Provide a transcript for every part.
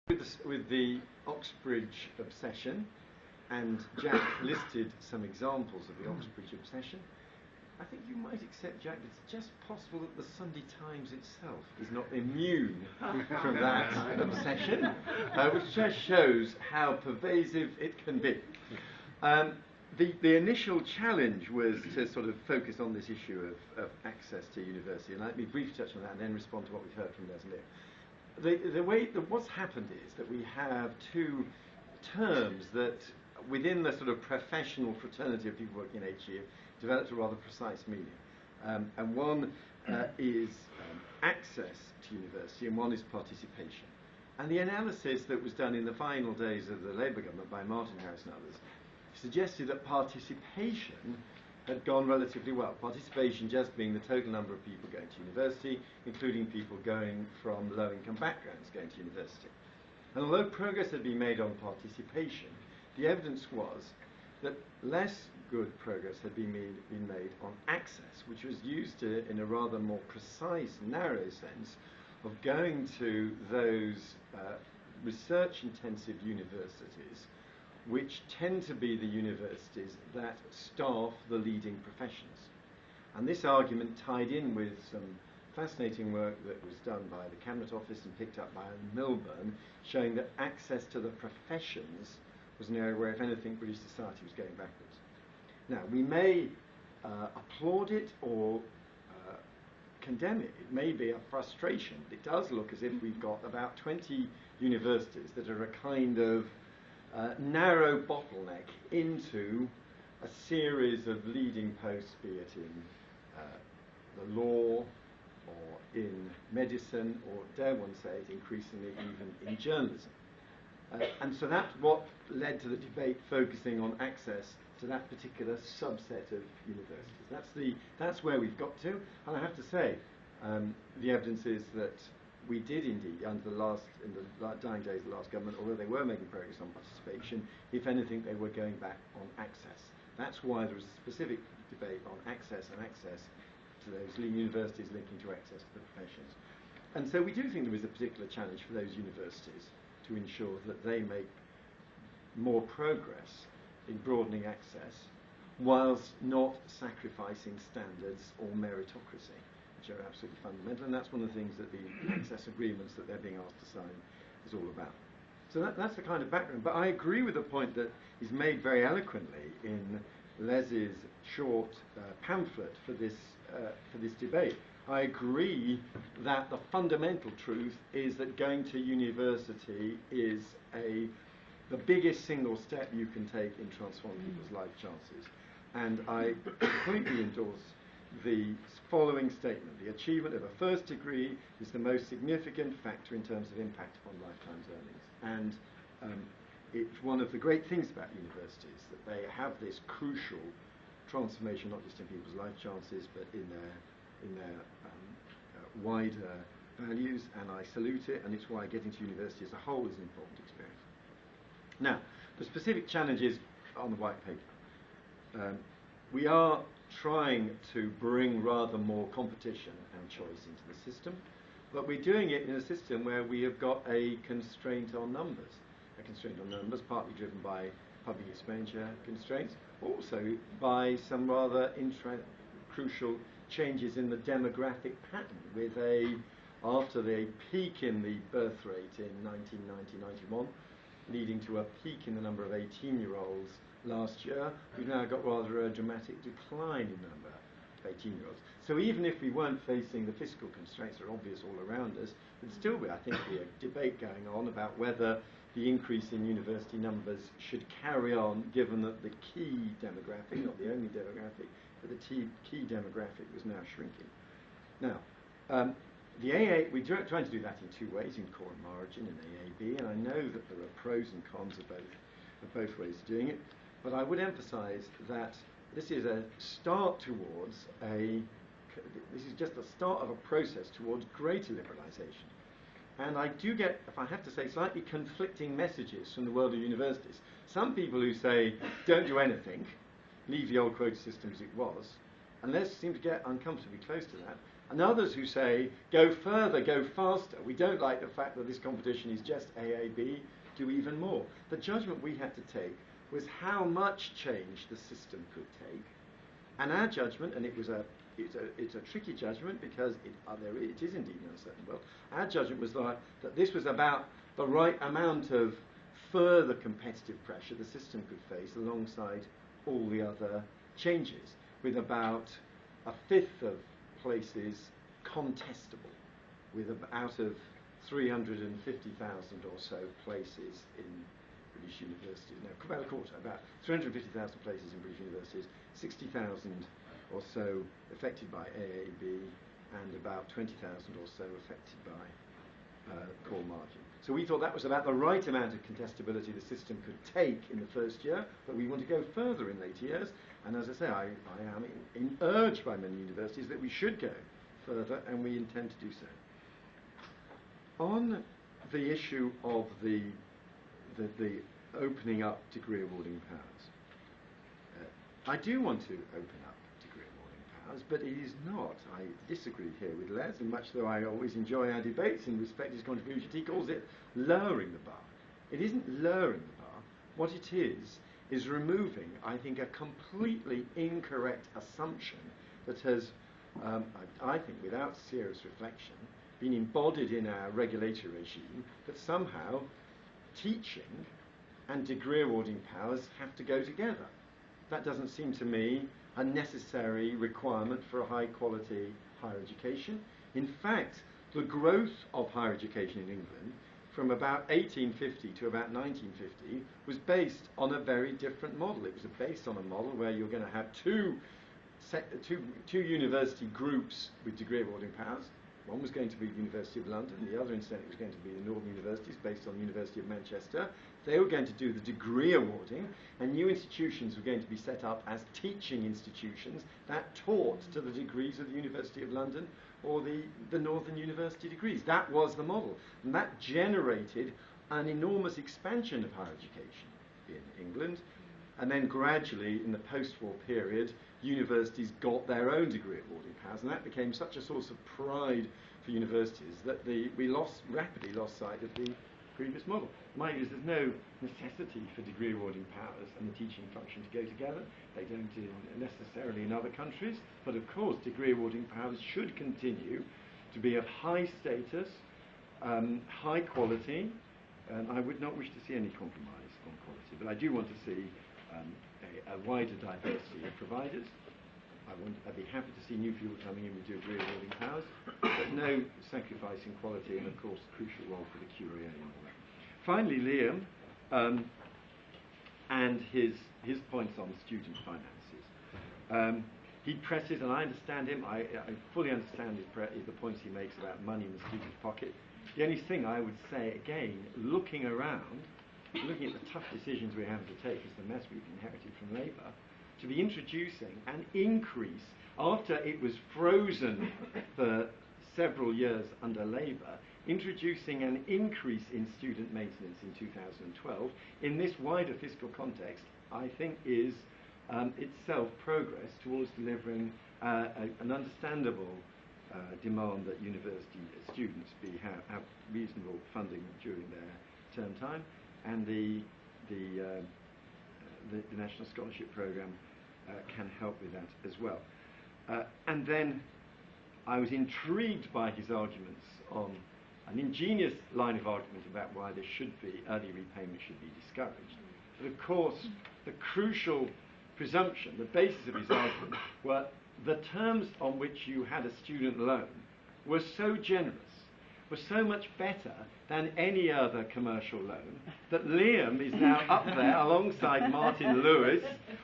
With the Oxbridge obsession, and Jack listed some examples of the Oxbridge obsession, I think you might accept, Jack, it's just possible that the Sunday Times itself is not immune from that obsession, which just shows how pervasive it can be. The initial challenge was to sort of focus on this issue of access to university, and let me briefly touch on that and then respond to what we've heard from Leslie. The way that what's happened is that we have two terms that within the sort of professional fraternity of people working in HE developed a rather precise meaning. And one is access to university and one is participation. And the analysis that was done in the final days of the Labour government by Martin Harris and others suggested that participation had gone relatively well. Participation just being the total number of people going to university, including people going from low-income backgrounds going to university. And although progress had been made on participation, the evidence was that less good progress had been made on access, which was used in a rather more precise, narrow sense of going to those research-intensive universities which tend to be the universities that staff the leading professions. And this argument tied in with some fascinating work that was done by the Cabinet Office and picked up by Milburn, showing that access to the professions was an area where, if anything, British society was going backwards. Now, we may applaud it or condemn it. It may be a frustration. It does look as if we've got about 20 universities that are a kind of narrow bottleneck into a series of leading posts, be it in the law or in medicine, or dare one say it, increasingly even in journalism. And so that's what led to the debate focusing on access to that particular subset of universities. That's where we've got to, and I have to say, the evidence is that we did indeed, in the dying days of the last government, although they were making progress on participation, if anything, they were going back on access. That's why there was a specific debate on access to those universities linking to access to the professions. And so we do think there is a particular challenge for those universities to ensure that they make more progress in broadening access, whilst not sacrificing standards or meritocracy, which are absolutely fundamental, and that's one of the things that the access agreements that they're being asked to sign is all about. So that's the kind of background. But I agree with the point that is made very eloquently in Les's short pamphlet for this debate. I agree that the fundamental truth is that going to university is the biggest single step you can take in transforming people's life chances. And I completely endorse the following statement: the achievement of a first degree is the most significant factor in terms of impact upon lifetime's earnings. And it's one of the great things about universities, that they have this crucial transformation, not just in people's life chances, but in their wider values, and I salute it, and it's why getting to university as a whole is an important experience. Now, the specific challenges on the white paper. We are trying to bring rather more competition and choice into the system, but we're doing it in a system where we have got a constraint on numbers. A constraint on numbers partly driven by public expenditure constraints, also by some rather crucial changes in the demographic pattern, with after the peak in the birth rate in 1990-91, leading to a peak in the number of 18-year-olds last year, we've now got rather a dramatic decline in the number of 18-year-olds. So even if we weren't facing the fiscal constraints that are obvious all around us, there'd still be, I think, a debate going on about whether the increase in university numbers should carry on, given that the key demographic, not the only demographic, but the key demographic was now shrinking. Now, the AA, we're trying to do that in two ways, in core and margin and AAB, and I know that there are pros and cons of both ways of doing it, but I would emphasise that this is a start towards this is just the start of a process towards greater liberalisation. And I do get, if I have to say, slightly conflicting messages from the world of universities. Some people who say, don't do anything, leave the old quota system as it was, and they seem to get uncomfortably close to that. and others who say, go further, go faster. We don't like the fact that this competition is just AAB, do even more. The judgment we had to take was how much change the system could take, and our judgment, and it's a tricky judgment because it is indeed an uncertain world. Our judgment was that this was about the right amount of further competitive pressure the system could face alongside all the other changes, with about a fifth of places contestable, with out of 350,000 or so places in British universities, no, about a quarter, about 350,000 places in British universities, 60,000 or so affected by AAB, and about 20,000 or so affected by core margin. So we thought that was about the right amount of contestability the system could take in the first year, but we want to go further in later years. And as I say, I am urged by many universities that we should go further, and we intend to do so. On the issue of the opening up degree awarding powers, I do want to open up degree awarding powers, but it is not. I disagree here with Les, and much though I always enjoy our debates and respect his contribution, he calls it lowering the bar. It isn't lowering the bar. What it is removing, I think, a completely incorrect assumption that has, I think, without serious reflection, been embodied in our regulatory regime, that somehow teaching and degree awarding powers have to go together. That doesn't seem to me a necessary requirement for a high quality higher education. In fact, the growth of higher education in England from about 1850 to about 1950 was based on a very different model. It was based on a model where you're going to have two university groups with degree awarding powers. One was going to be the University of London, the other incidentally was going to be the Northern Universities based on the University of Manchester. They were going to do the degree awarding, and new institutions were going to be set up as teaching institutions that taught to the degrees of the University of London or the Northern University degrees. That was the model, and that generated an enormous expansion of higher education in England. And then gradually, in the post-war period, universities got their own degree awarding powers, and that became such a source of pride for universities that we rapidly lost sight of the previous model. My view is there's no necessity for degree awarding powers and the teaching function to go together. They don't necessarily in other countries, but of course degree awarding powers should continue to be of high status, high quality, and I would not wish to see any compromise on quality, but I do want to see a wider diversity of providers. I'd be happy to see new people coming in with degree awarding powers, but no sacrificing quality, and of course a crucial role for the QA and all that. Finally, Liam and his points on student finances. He presses, and I understand him, I fully understand the points he makes about money in the student's pocket. The only thing I would say, again, looking around, looking at the tough decisions we're having to take as the mess we've inherited from Labour, to be introducing an increase after it was frozen for several years under Labour, introducing an increase in student maintenance in 2012 in this wider fiscal context, I think is itself progress towards delivering an understandable demand that university students have reasonable funding during their term time, and the National Scholarship Programme can help with that as well. And then I was intrigued by his arguments on an ingenious line of argument about why there should be early repayment should be discouraged. But of course, the crucial presumption, the basis of his argument, were the terms on which you had a student loan were so generous, were so much better than any other commercial loan, that Liam is now up there alongside Martin Lewis,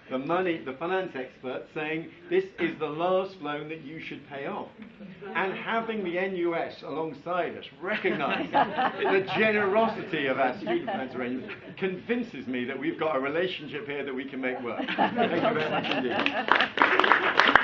the finance expert, saying this is the last loan that you should pay off. And having the NUS alongside us, recognising the generosity of our student finance arrangements, convinces me that we've got a relationship here that we can make work. Thank you very much indeed.